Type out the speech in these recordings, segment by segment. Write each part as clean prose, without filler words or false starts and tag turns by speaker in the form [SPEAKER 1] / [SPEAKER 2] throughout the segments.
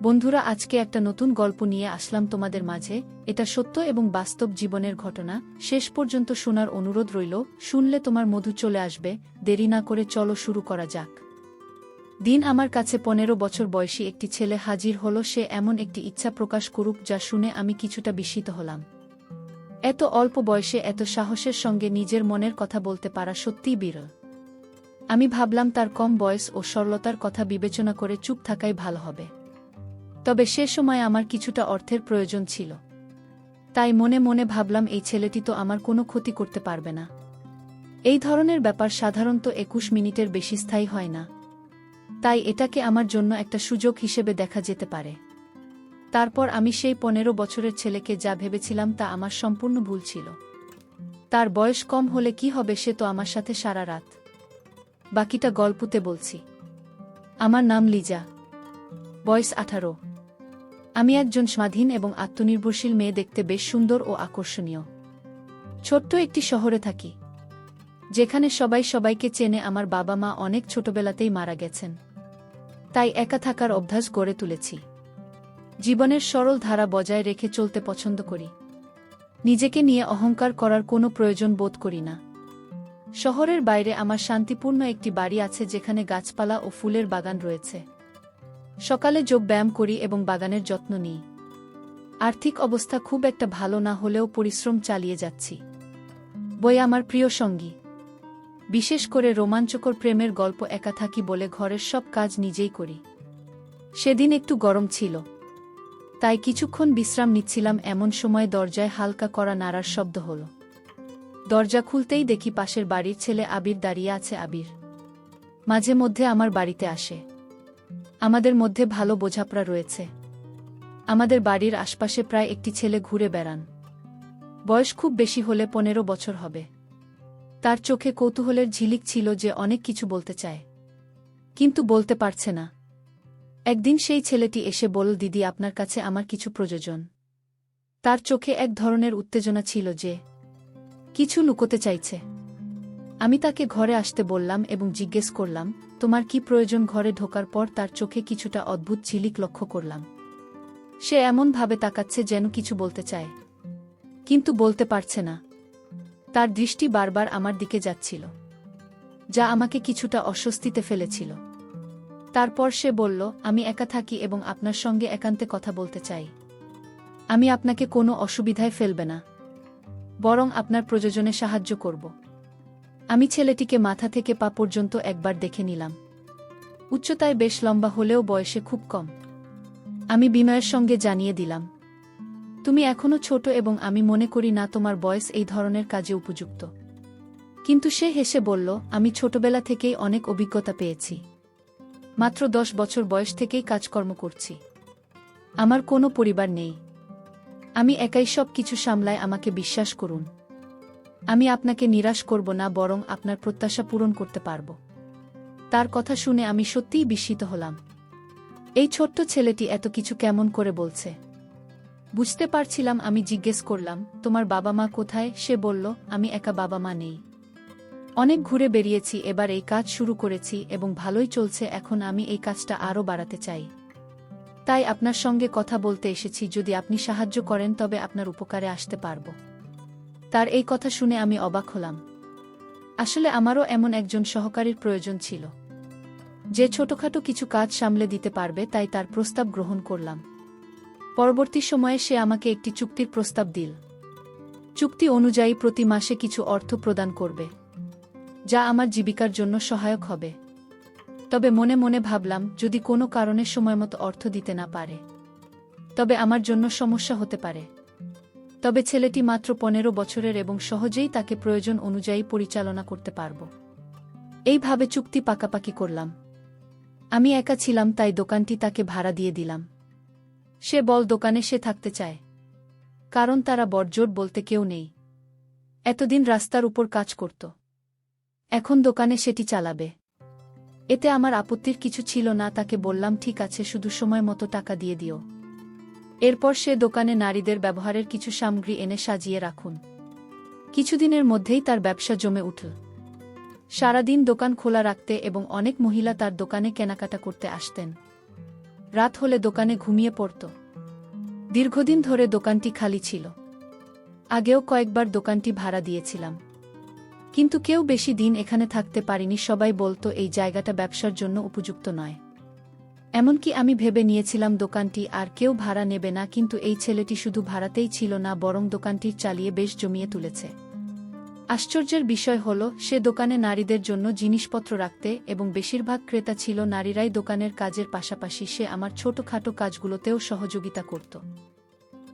[SPEAKER 1] বন্ধুরা, আজকে একটা নতুন গল্প নিয়ে আসলাম তোমাদের মাঝে। এটা সত্য এবং বাস্তব জীবনের ঘটনা। শেষ পর্যন্ত শোনার অনুরোধ রইল। শুনলে তোমার মধু চলে আসবে। দেরি না করে চলো শুরু করা যাক। দিন আমার কাছে 15 বছর বয়সী একটি ছেলে হাজির হলো। সে এমন একটি ইচ্ছা প্রকাশ করুক যা শুনে আমি কিছুটা বিস্মিত হলাম। এত অল্প বয়সে এত সাহসের সঙ্গে নিজের মনের কথা বলতে পারা সত্যিই বিরল। আমি ভাবলাম তার কম বয়স ও সরলতার কথা বিবেচনা করে চুপ থাকাই ভালো হবে। তবে সে সময় আমার কিছুটা অর্থের প্রয়োজন ছিল। তাই মনে মনে ভাবলাম, এই ছেলেটি তো আমার কোনো ক্ষতি করতে পারবে না। এই ধরনের ব্যাপার সাধারণত 21 মিনিটের বেশি স্থায়ী হয় না। তাই এটাকে আমার জন্য একটা সুযোগ হিসেবে দেখা যেতে পারে। তারপর আমি সেই 15 বছরের ছেলেকে যা ভেবেছিলাম তা আমার সম্পূর্ণ ভুল ছিল। তার বয়স কম হলে কি হবে, সে তো আমার সাথে সারা রাত। বাকিটা গল্পতে বলছি। আমার নাম লিজা, বয়স 18। আমি একজন স্বাধীন এবং আত্মনির্ভরশীল মেয়ে, দেখতে বেশ সুন্দর ও আকর্ষণীয়। ছোট্ট একটি শহরে থাকি, যেখানে সবাই সবাইকে চেনে। আমার বাবা মা অনেক ছোটবেলাতেই মারা গেছেন, তাই একা থাকার অভ্যাস গড়ে তুলেছি। জীবনের সরল ধারা বজায় রেখে চলতে পছন্দ করি। নিজেকে নিয়ে অহংকার করার কোনো প্রয়োজন বোধ করি না। শহরের বাইরে আমার শান্তিপূর্ণ একটি বাড়ি আছে, যেখানে গাছপালা ও ফুলের বাগান রয়েছে। সকালে যোগ ব্যায়াম করি এবং বাগানের যত্ন নিই। আর্থিক অবস্থা খুব একটা ভালো না হলেও পরিশ্রম চালিয়ে যাচ্ছি। বই আমার প্রিয় সঙ্গী, বিশেষ করে রোমাঞ্চকর প্রেমের গল্প। একা থাকি বলে ঘরের সব কাজ নিজেই করি। সেদিন একটু গরম ছিল, তাই কিছুক্ষণ বিশ্রাম নিচ্ছিলাম। এমন সময় দরজায় হালকা করা নাড়ার শব্দ হল। দরজা খুলতেই দেখি পাশের বাড়ির ছেলে আবির দাঁড়িয়ে আছে। আবির মাঝে মধ্যে আমার বাড়িতে আসে। আমাদের মধ্যে ভালো বোঝাপড়া রয়েছে। আমাদের বাড়ির আশপাশে প্রায় একটি ছেলে ঘুরে বেড়ান। বয়স খুব বেশি হলে 15 বছর হবে। তার চোখে কৌতূহলের ঝিলিক ছিল, যে অনেক কিছু বলতে চায়, কিন্তু বলতে পারছে না। একদিন সেই ছেলেটি এসে বলল, দিদি, আপনার কাছে আমার কিছু প্রয়োজন। তার চোখে এক ধরনের উত্তেজনা ছিল, যে কিছু লুকোতে চাইছে। আমি তাকে ঘরে আসতে বললাম এবং জিজ্ঞেস করলাম, তোমার কি প্রয়োজন? ঘরে ঢোকার পর তার চোখে কিছুটা অদ্ভুত ঝিলিক লক্ষ্য করলাম। সে এমনভাবে তাকাচ্ছে যেন কিছু বলতে চায়, কিন্তু বলতে পারছে না। তার দৃষ্টি বারবার আমার দিকে যাচ্ছিল, যা আমাকে কিছুটা অস্বস্তিতে ফেলেছিল। তারপর সে বলল, আমি একা থাকি এবং আপনার সঙ্গে একান্তে কথা বলতে চাই। আমি আপনাকে কোনো অসুবিধায় ফেলবে না, বরং আপনার প্রয়োজনে সাহায্য করব। আমি ছেলেটিকে মাথা থেকে পা পর্যন্ত একবার দেখে নিলাম। উচ্চতায় বেশ লম্বা হলেও বয়সে খুব কম। আমি বিনয়ের সঙ্গে জানিয়ে দিলাম, তুমি এখনো ছোট এবং আমি মনে করি না তোমার বয়স এই ধরনের কাজে উপযুক্ত। কিন্তু সে হেসে বলল, আমি ছোটবেলা থেকেই অনেক অভিজ্ঞতা পেয়েছি। মাত্র 10 বছর বয়স থেকেই কাজকর্ম করছি। আমার কোনো পরিবার নেই। আমি একাই সব কিছু সামলাই। আমাকে বিশ্বাস করুন। আমি আপনাকে নিরাশ করব না, বরং আপনার প্রত্যাশা পূরণ করতে পারব। তার কথা শুনে আমি সত্যিই বিস্মিত হলাম। এই ছোট্ট ছেলেটি এত কিছু কেমন করে বলছে? বুঝতে পারছিলাম। আমি জিজ্ঞেস করলাম, তোমার বাবা মা কোথায়? সে বলল, আমি একা, বাবা মা নেই। অনেক ঘুরে বেরিয়েছি, এবার এই কাজ শুরু করেছি এবং ভালোই চলছে। এখন আমি এই কাজটা আরও বাড়াতে চাই। তাই আপনার সঙ্গে কথা বলতে এসেছি। যদি আপনি সাহায্য করেন তবে আপনার উপকারে আসতে পারব। তার এই কথা শুনে আমি অবাক হলাম। আসলে আমারও এমন একজন সহকারীর প্রয়োজন ছিল, যে ছোটখাটো কিছু কাজ সামলে দিতে পারবে। তাই তার প্রস্তাব গ্রহণ করলাম। পরবর্তী সময়ে সে আমাকে একটি চুক্তির প্রস্তাব দিল। চুক্তি অনুযায়ী প্রতি মাসে কিছু অর্থ প্রদান করবে, যা আমার জীবিকার জন্য সহায়ক হবে। তবে মনে মনে ভাবলাম, যদি কোনো কারণে সময়মতো অর্থ দিতে না পারে, তবে আমার জন্য সমস্যা হতে পারে। তবে ছেলেটি মাত্র 15 বছরের এবং সহজেই তাকে প্রয়োজন অনুযায়ী পরিচালনা করতে পারব। এইভাবে চুক্তি পাকাপাকি করলাম। আমি একা ছিলাম, তাই দোকানটি তাকে ভাড়া দিয়ে দিলাম। সে বল দোকানে সে থাকতে চায়, কারণ তারা বড়জোর বলতে কেউ নেই। এতদিন রাস্তার উপর কাজ করত, এখন দোকানে সেটি চালাবে। এতে আমার আপত্তির কিছু ছিল না। তাকে বললাম, ঠিক আছে, শুধু সময় মতো টাকা দিয়ে দিও। এরপর সে দোকানে নারীদের ব্যবহারের কিছু সামগ্রী এনে সাজিয়ে রাখুন। কিছুদিনের মধ্যেই তার ব্যবসা জমে উঠল। সারাদিন দোকান খোলা রাখতে এবং অনেক মহিলা তার দোকানে কেনাকাটা করতে আসতেন। রাত হলে দোকানে ঘুমিয়ে পড়ত। দীর্ঘদিন ধরে দোকানটি খালি ছিল। আগেও কয়েকবার দোকানটি ভাড়া দিয়েছিলাম, কিন্তু কেউ বেশি দিন এখানে থাকতে পারেনি। সবাই বলতো এই জায়গাটা ব্যবসার জন্য উপযুক্ত নয়। এমনকি আমি ভেবে নিয়েছিলাম দোকানটি আর কেউ ভাড়া নেবে না, কিন্তু এই ছেলেটি শুধু ভাড়াতেই ছিল না, বরং দোকানটির চালিয়ে বেশ জমিয়ে তুলেছে। আশ্চর্যের বিষয় হল, সে দোকানে নারীদের জন্য জিনিসপত্র রাখতে এবং বেশিরভাগ ক্রেতা ছিল নারীরাই। দোকানের কাজের পাশাপাশি সে আমার ছোটখাটো কাজগুলোতেও সহযোগিতা করত।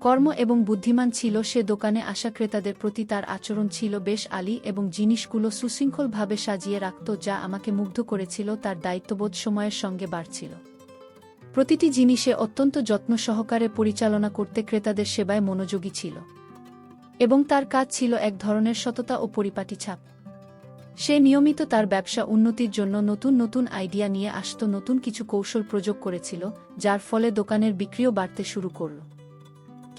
[SPEAKER 1] কর্ম এবং বুদ্ধিমান ছিল সে। দোকানে আসা ক্রেতাদের প্রতি তার আচরণ ছিল বেশ আলী এবং জিনিসগুলো সুশৃঙ্খলভাবে সাজিয়ে রাখত, যা আমাকে মুগ্ধ করেছিল। তার দায়িত্ববোধ সময়ের সঙ্গে বাড়ছিল। প্রতিটি জিনিসে অত্যন্ত যত্ন সহকারে পরিচালনা করতে ক্রেতাদের সেবায় মনোযোগী ছিল, এবং তার কাজ ছিল এক ধরনের সততা ও পরিপাটি ছাপ। সে নিয়মিত তার ব্যবসা উন্নতির জন্য নতুন নতুন আইডিয়া নিয়ে আসত, নতুন কিছু কৌশল প্রয়োগ করেছিল, যার ফলে দোকানের বিক্রিও বাড়তে শুরু করল।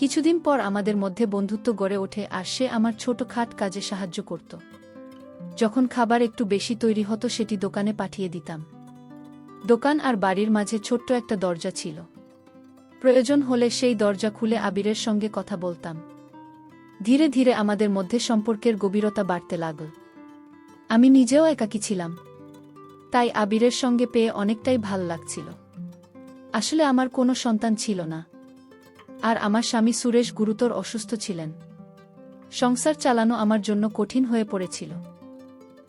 [SPEAKER 1] কিছুদিন পর আমাদের মধ্যে বন্ধুত্ব গড়ে ওঠে আর সে আমার ছোটখাট কাজে সাহায্য করত। যখন খাবার একটু বেশি তৈরি হতো সেটি দোকানে পাঠিয়ে দিতাম। দোকান আর বাড়ির মাঝে ছোট্ট একটা দরজা ছিল। প্রয়োজন হলে সেই দরজা খুলে আবিরের সঙ্গে কথা বলতাম। ধীরে ধীরে আমাদের মধ্যে সম্পর্কের গভীরতা বাড়তে লাগল। আমি নিজেও একাকী ছিলাম, তাই আবিরের সঙ্গে পেয়ে অনেকটাই ভাল লাগছিল। আসলে আমার কোনো সন্তান ছিল না, আর আমার স্বামী সুরেশ গুরুতর অসুস্থ ছিলেন। সংসার চালানো আমার জন্য কঠিন হয়ে পড়েছিল।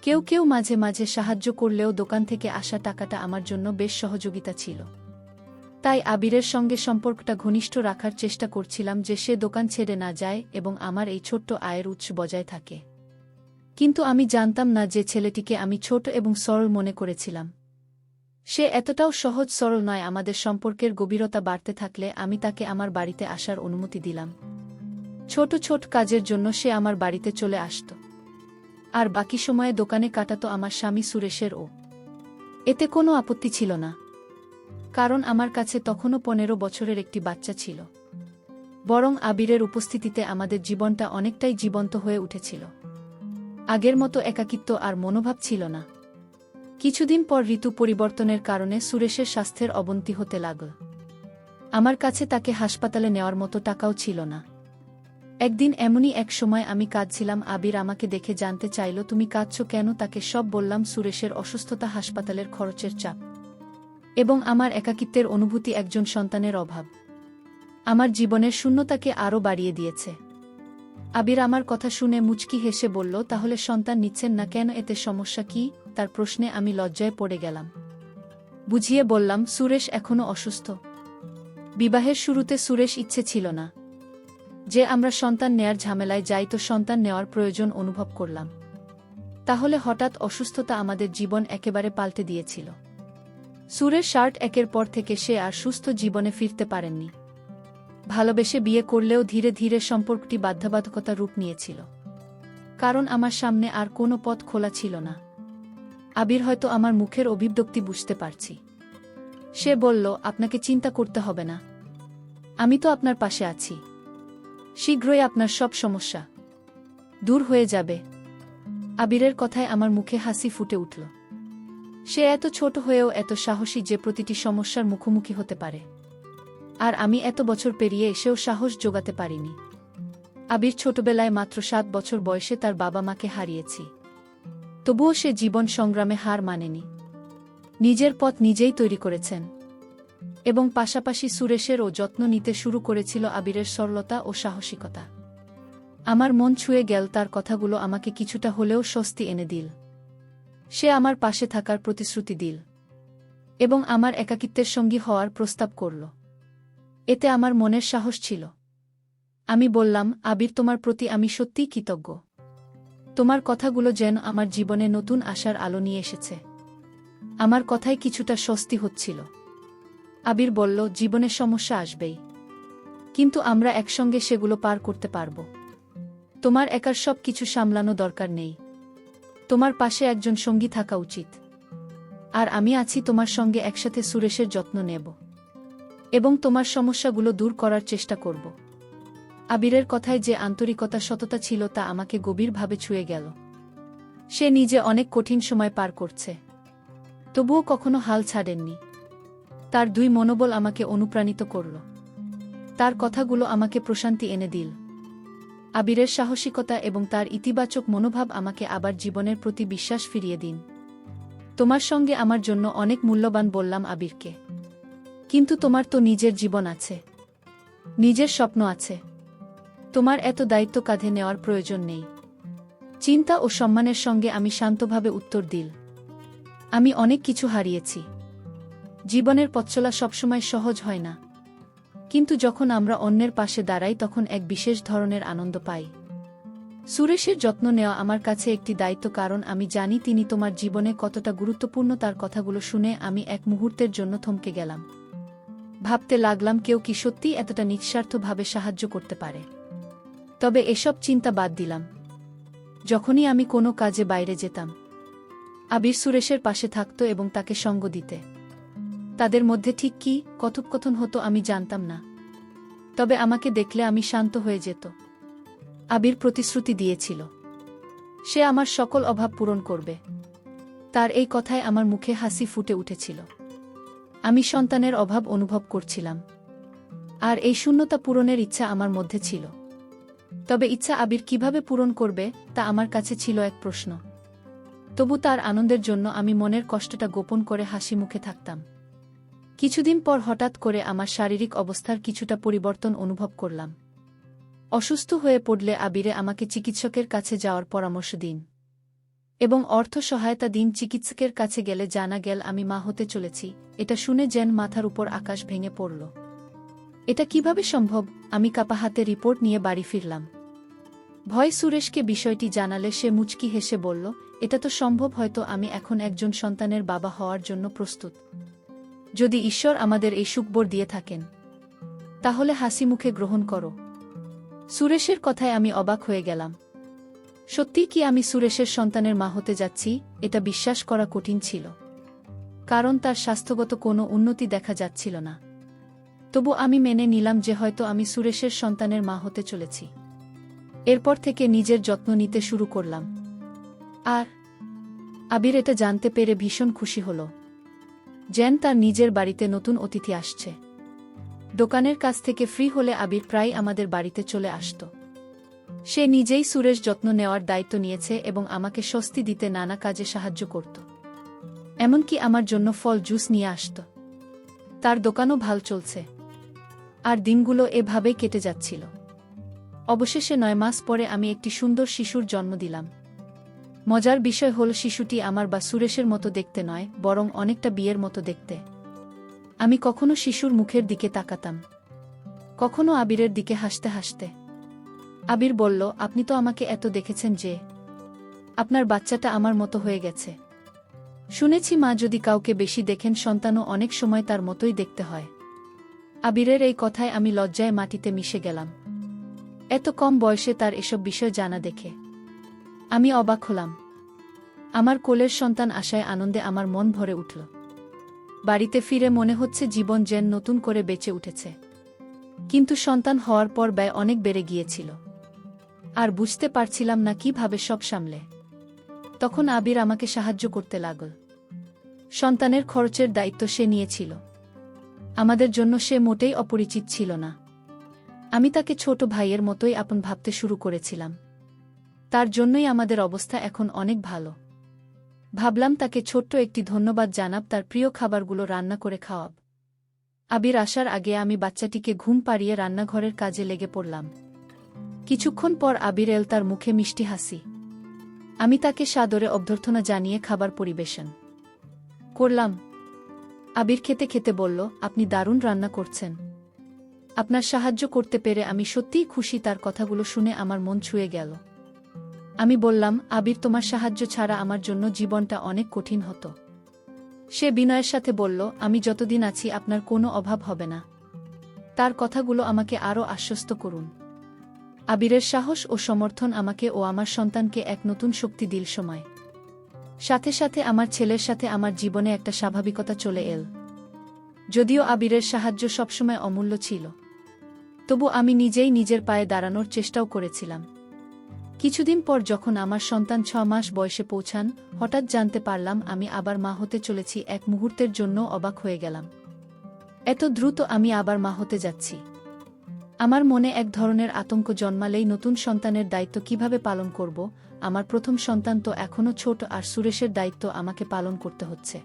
[SPEAKER 1] কেউ কেউ মাঝে মাঝে সাহায্য করলেও দোকান থেকে আসা টাকাটা আমার জন্য বেশ সহযোগিতা ছিল। তাই আবিরের সঙ্গে সম্পর্কটা ঘনিষ্ঠ রাখার চেষ্টা করছিলাম, যে সে দোকান ছেড়ে না যায় এবং আমার এই ছোট্ট আয়ের উৎস বজায় থাকে। কিন্তু আমি জানতাম না যে ছেলেটিকে আমি ছোট এবং সরল মনে করেছিলাম, সে এতটাও সহজ সরল নয়। আমাদের সম্পর্কের গভীরতা বাড়তে থাকলে আমি তাকে আমার বাড়িতে আসার অনুমতি দিলাম। ছোট ছোট কাজের জন্য সে আমার বাড়িতে চলে আসত, আর বাকি সময়ে দোকানে কাটাতো আমার স্বামী সুরেশের। এতে কোনো আপত্তি ছিল না, কারণ আমার কাছে তখনও 15 বছরের একটি বাচ্চা ছিল। বরং আবিরের উপস্থিতিতে আমাদের জীবনটা অনেকটাই জীবন্ত হয়ে উঠেছিল। আগের মতো একাকিত্ব আর মনোভাব ছিল না। কিছুদিন পর ঋতু পরিবর্তনের কারণে সুরেশের স্বাস্থ্যের অবনতি হতে লাগল। আমার কাছে তাকে হাসপাতালে নেওয়ার মতো টাকাও ছিল না। একদিন এমনই এক সময় আমি কাঁদছিলাম। আবির আমাকে দেখে জানতে চাইল, তুমি কাঁদছ কেন? তাকে সব বললাম, সুরেশের অসুস্থতা, হাসপাতালের খরচের চাপ এবং আমার একাকিত্বের অনুভূতি, একজন সন্তানের অভাব আমার জীবনের শূন্যতাকে আরও বাড়িয়ে দিয়েছে। আবির আমার কথা শুনে মুচকি হেসে বলল, তাহলে সন্তান নিচ্ছেন না কেন? এতে সমস্যা কি? তার প্রশ্নে আমি লজ্জায় পড়ে গেলাম। বুঝিয়ে বললাম, সুরেশ এখনও অসুস্থ। বিবাহের শুরুতে সুরেশ ইচ্ছে ছিল না যে আমরা সন্তান নেয়ার ঝামেলায় যাই, তো সন্তান নেওয়ার প্রয়োজন অনুভব করলাম। তাহলে হঠাৎ অসুস্থতা আমাদের জীবন একেবারে পাল্টে দিয়েছিল। সুরেশ একের পর থেকে সে আর সুস্থ জীবনে ফিরতে পারেননি। ভালোবেসে বিয়ে করলেও ধীরে ধীরে সম্পর্কটি বাধ্যবাধকতার রূপ নিয়েছিল, কারণ আমার সামনে আর কোনো পথ খোলা ছিল না। আবির হয়তো আমার মুখের অভিব্যক্তি বুঝতে পারছি। সে বলল, আপনাকে চিন্তা করতে হবে না, আমি তো আপনার পাশে আছি। শীঘ্রই আপনার সব সমস্যা দূর হয়ে যাবে। আবিরের কথায় আমার মুখে হাসি ফুটে উঠল। সে এত ছোট হয়েও এত সাহসী যে প্রতিটি সমস্যার মুখোমুখি হতে পারে, আর আমি এত বছর পেরিয়ে এসেও সাহস জোগাতে পারিনি। আবির ছোটবেলায় মাত্র 7 বছর বয়সে তার বাবা মাকে হারিয়েছি, তবুও সে জীবন সংগ্রামে হার মানেনি। নিজের পথ নিজেই তৈরি করেছেন, এবং পাশাপাশি সুরেশেরও যত্ন নিতে শুরু করেছিল। আবিরের সরলতা ও সাহসিকতা আমার মন ছুঁয়ে গেল। তার কথাগুলো আমাকে কিছুটা হলেও স্বস্তি এনে দিল। সে আমার পাশে থাকার প্রতিশ্রুতি দিল এবং আমার একাকিত্বের সঙ্গী হওয়ার প্রস্তাব করল। এতে আমার মনের সাহস ছিল। আমি বললাম, আবির, তোমার প্রতি আমি সত্যিই কৃতজ্ঞ। তোমার কথাগুলো যেন আমার জীবনে নতুন আশার আলো নিয়ে এসেছে। আমার কথায় কিছুটা স্বস্তি হচ্ছিল। আবির বলল, জীবনে সমস্যা আসবেই, কিন্তু আমরা একসঙ্গে সেগুলো পার করতে পারব। তোমার একার সব কিছু সামলানো দরকার নেই। তোমার পাশে একজন সঙ্গী থাকা উচিত, আর আমি আছি তোমার সঙ্গে। একসাথে সুরেশের যত্ন নেব এবং তোমার সমস্যাগুলো দূর করার চেষ্টা করব। আবিরের কথায় যে আন্তরিকতা, সততা ছিল, তা আমাকে গভীরভাবে ছুঁয়ে গেল। সে নিজে অনেক কঠিন সময় পার করছে, তবুও কখনো হাল ছাড়েননি। তার দুই মনোবল আমাকে অনুপ্রাণিত করল। তার কথাগুলো আমাকে প্রশান্তি এনে দিল। আবিরের সাহসিকতা এবং তার ইতিবাচক মনোভাব আমাকে আবার জীবনের প্রতি বিশ্বাস ফিরিয়ে দিন। তোমার সঙ্গে আমার জন্য অনেক মূল্যবান বললাম আবিরকে। কিন্তু তোমার তো নিজের জীবন আছে, নিজের স্বপ্ন আছে। তোমার এত দায়িত্ব কাঁধে নেওয়ার প্রয়োজন নেই। চিন্তা ও সম্মানের সঙ্গে আমি শান্তভাবে উত্তর দিল। আমি অনেক কিছু হারিয়েছি। জীবনের পথচলা সবসময় সহজ হয় না। কিন্তু যখন আমরা অন্যের পাশে দাঁড়াই তখন এক বিশেষ ধরনের আনন্দ পাই। সুরেশের যত্ন নেওয়া আমার কাছে একটি দায়িত্ব, কারণ আমি জানি তিনি তোমার জীবনে কতটা গুরুত্বপূর্ণ। তার কথাগুলো শুনে আমি এক মুহূর্তের জন্য থমকে গেলাম। ভাবতে লাগলাম, কেউ কি সত্যি এতটা নিঃস্বার্থভাবে সাহায্য করতে পারে? তবে এসব চিন্তা বাদ দিলাম। যখনই আমি কোনো কাজে বাইরে যেতাম, আবির সুরেশের পাশে থাকত এবং তাকে সঙ্গ দিতে। তাদের মধ্যে ঠিক কী কথোপকথন হতো আমি জানতাম না, তবে আমাকে দেখলে আমি শান্ত হয়ে যেত। আবির প্রতিশ্রুতি দিয়েছিল, সে আমার সকল অভাব পূরণ করবে। তার এই কথায় আমার মুখে হাসি ফুটে উঠেছিল। আমি সন্তানের অভাব অনুভব করছিলাম, আর এই শূন্যতা পূরণের ইচ্ছা আমার মধ্যে ছিল। তবে ইচ্ছা আবির কিভাবে পূরণ করবে তা আমার কাছে ছিল এক প্রশ্ন। তবু তার আনন্দের জন্য আমি মনের কষ্টটা গোপন করে হাসি মুখে থাকতাম। কিছুদিন পর হঠাৎ করে আমার শারীরিক অবস্থার কিছুটা পরিবর্তন অনুভব করলাম। অসুস্থ হয়ে পড়লে আবিরে আমাকে চিকিৎসকের কাছে যাওয়ার পরামর্শ দিন এবং অর্থ সহায়তা দিন। চিকিৎসকের কাছে গেলে জানা গেল আমি মা হতে চলেছি। এটা শুনে যেন মাথার উপর আকাশ ভেঙে পড়ল। এটা কিভাবে সম্ভব? আমি কাঁপা হাতে রিপোর্ট নিয়ে বাড়ি ফিরলাম। ভয় সুরেশকে বিষয়টি জানালে সে মুচকি হেসে বলল, এটা তো সম্ভব, হয়তো আমি এখন একজন সন্তানের বাবা হওয়ার জন্য প্রস্তুত। যদি ঈশ্বর আমাদের এই সুখবর দিয়ে থাকেন, তাহলে হাসি মুখে গ্রহণ করো। সুরেশের কথায় আমি অবাক হয়ে গেলাম। সত্যি কি আমি সুরেশের সন্তানের মা হতে যাচ্ছি? এটা বিশ্বাস করা কঠিন ছিল, কারণ তার স্বাস্থ্যগত কোনো উন্নতি দেখা যাচ্ছিল না। তবু আমি মেনে নিলাম যে হয়তো আমি সুরেশের সন্তানের মা হতে চলেছি। এরপর থেকে নিজের যত্ন নিতে শুরু করলাম। আর আবির এটা জানতে পেরে ভীষণ খুশি হল, যেন তার নিজের বাড়িতে নতুন অতিথি আসছে। দোকানের কাছ থেকে ফ্রি হলে আবির প্রায় আমাদের বাড়িতে চলে আসত। সে নিজেই সুরেশ যত্ন নেওয়ার দায়িত্ব নিয়েছে এবং আমাকে স্বস্তি দিতে নানা কাজে সাহায্য করত। এমনকি আমার জন্য ফল জুস নিয়ে আসত। তার দোকানও ভাল চলছে, আর দিনগুলো এভাবেই কেটে যাচ্ছিল। অবশেষে 9 মাস পরে আমি একটি সুন্দর শিশুর জন্ম দিলাম। মজার বিষয় হল, শিশুটি আমার বা সুরেশের মতো দেখতে নয়, বরং অনেকটা বিয়ের মতো দেখতে। আমি কখনো শিশুর মুখের দিকে তাকাতাম, কখনো আবিরের দিকে হাসতে হাসতে। আবির বলল, আপনি তো আমাকে এত দেখেছেন যে আপনার বাচ্চাটা আমার মতো হয়ে গেছে। শুনেছি মা যদি কাউকে বেশি দেখেন, সন্তানও অনেক সময় তার মতোই দেখতে হয়। আবিরের এই কথায় আমি লজ্জায় মাটিতে মিশে গেলাম। এত কম বয়সে তার এসব বিষয় জানা দেখে আমি অবাক হলাম। আমার কোলের সন্তান আশায় আনন্দে আমার মন ভরে উঠল। বাড়িতে ফিরে মনে হচ্ছে জীবন যেন নতুন করে বেঁচে উঠেছে। কিন্তু সন্তান হওয়ার পর ব্যয় অনেক বেড়ে গিয়েছিল, আর বুঝতে পারছিলাম না কিভাবে সব সামলে। তখন আবির আমাকে সাহায্য করতে লাগল। সন্তানের খরচের দায়িত্ব সে নিয়েছিল। আমাদের জন্য সে মোটেই অপরিচিত ছিল না। আমি তাকে ছোট ভাইয়ের মতোই আপন ভাবতে শুরু করেছিলাম। তার জন্যই আমাদের অবস্থা এখন অনেক ভালো। ভাবলাম তাকে ছোট্ট একটি ধন্যবাদ জানাব, তার প্রিয় খাবারগুলো রান্না করে খাওয়াব। আবির আসার আগে আমি বাচ্চাটিকে ঘুম পাড়িয়ে রান্নাঘরের কাজে লেগে পড়লাম। কিছুক্ষণ পর আবির এল, তার মুখে মিষ্টি হাসি। আমি তাকে সাদরে অভ্যর্থনা জানিয়ে খাবার পরিবেশন করলাম। আবির খেতে খেতে বলল, আপনি দারুণ রান্না করছেন। আপনার সাহায্য করতে পেরে আমি সত্যিই খুশি। তার কথাগুলো শুনে আমার মন ছুঁয়ে গেল। আমি বললাম, আবির, তোমার সাহায্য ছাড়া আমার জন্য জীবনটা অনেক কঠিন হতো। সে বিনয়ের সাথে বলল, আমি যতদিন আছি আপনার কোনো অভাব হবে না। তার কথাগুলো আমাকে আরও আশ্বস্ত করুন। আবিরের সাহস ও সমর্থন আমাকে ও আমার সন্তানকে এক নতুন শক্তি দিল। সময় সাথে সাথে আমার ছেলের সাথে আমার জীবনে একটা স্বাভাবিকতা চলে এল। যদিও আবিরের সাহায্য সবসময় অমূল্য ছিল, তবু আমি নিজেই নিজের পায়ে দাঁড়ানোর চেষ্টাও করেছিলাম। কিছুদিন পর যখন আমার সন্তান 6 মাস বয়সে পৌঁছান, হঠাৎ জানতে পারলাম আমি আবার মা হতে চলেছি। এক মুহূর্তের জন্য অবাক হয়ে গেলাম। এত দ্রুত আমি আবার মা হতে যাচ্ছি। আমার মনে এক ধরনের আতঙ্ক জন্মালেই নতুন সন্তানের দায়িত্ব কিভাবে পালন করব। আমার প্রথম সন্তান তো এখনও ছোট, আর সুরেশের দায়িত্ব আমাকে পালন করতে হচ্ছে।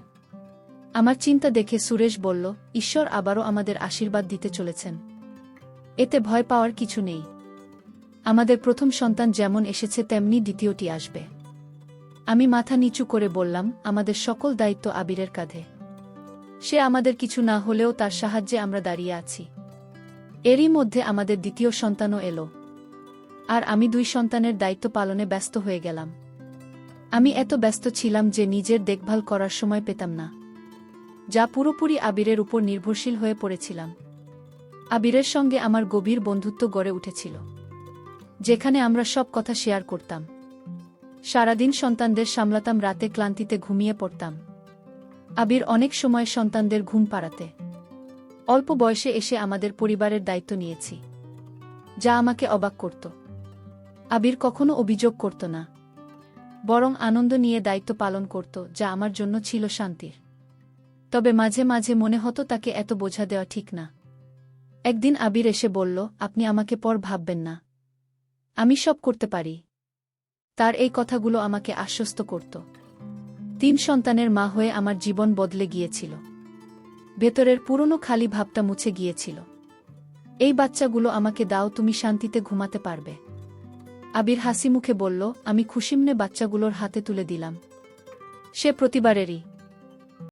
[SPEAKER 1] আমার চিন্তা দেখে সুরেশ বলল, ঈশ্বর আবারও আমাদের আশীর্বাদ দিতে চলেছেন। এতে ভয় পাওয়ার কিছু নেই। আমাদের প্রথম সন্তান যেমন এসেছে তেমনি দ্বিতীয়টি আসবে। আমি মাথা নিচু করে বললাম, আমাদের সকল দায়িত্ব আবিরের কাঁধে। সে আমাদের কিছু না হলেও তার সাহায্যে আমরা দাঁড়িয়ে আছি। এরই মধ্যে আমাদের দ্বিতীয় সন্তানও এলো, আর আমি 2 সন্তানের দায়িত্ব পালনে ব্যস্ত হয়ে গেলাম। আমি এত ব্যস্ত ছিলাম যে নিজের দেখভাল করার সময় পেতাম না, যা পুরোপুরি আবিরের উপর নির্ভরশীল হয়ে পড়েছিলাম। আবিরের সঙ্গে আমার গভীর বন্ধুত্ব গড়ে উঠেছিল, যেখানে আমরা সব কথা শেয়ার করতাম। সারাদিন সন্তানদের সামলাতাম, রাতে ক্লান্তিতে ঘুমিয়ে পড়তাম। আবির অনেক সময় সন্তানদের ঘুম পাড়াতে অল্প বয়সে এসে আমাদের পরিবারের দায়িত্ব নিয়েছি, যা আমাকে অবাক করত। আবির কখনো অভিযোগ করত না, বরং আনন্দ নিয়ে দায়িত্ব পালন করত, যা আমার জন্য ছিল শান্তির। তবে মাঝে মাঝে মনে হতো তাকে এত বোঝা দেওয়া ঠিক না। একদিন আবির এসে বলল, আপনি আমাকে পর ভাববেন না, আমি সব করতে পারি। তার এই কথাগুলো আমাকে আশ্বস্ত করত। 3 সন্তানের মা হয়ে আমার জীবন বদলে গিয়েছিল। ভেতরের পুরনো খালি ভাবটা মুছে গিয়েছিল। এই বাচ্চাগুলো আমাকে দাও, তুমি শান্তিতে ঘুমাতে পারবে। আবির হাসি মুখে বলল, আমি খুশিমনে বাচ্চাগুলোর হাতে তুলে দিলাম। সে প্রতিবারেরই